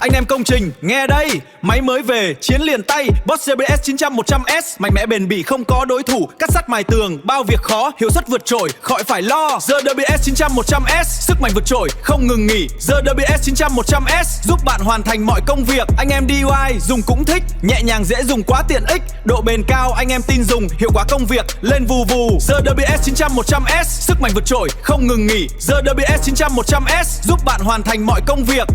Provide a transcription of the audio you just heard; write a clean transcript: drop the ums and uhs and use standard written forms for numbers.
Anh em công trình, nghe đây. Máy mới về, chiến liền tay. Boss GBS 900-100S, mạnh mẽ bền bỉ không có đối thủ. Cắt sắt mài tường, bao việc khó, hiệu suất vượt trội, khỏi phải lo. GWS 900-100S, sức mạnh vượt trội, không ngừng nghỉ. GWS 900-100S, giúp bạn hoàn thành mọi công việc. Anh em DIY dùng cũng thích, nhẹ nhàng dễ dùng quá tiện ích. Độ bền cao, anh em tin dùng, hiệu quả công việc lên vù vù. GWS 900-100S, sức mạnh vượt trội, không ngừng nghỉ. GWS 900-100S, giúp bạn hoàn thành mọi công việc.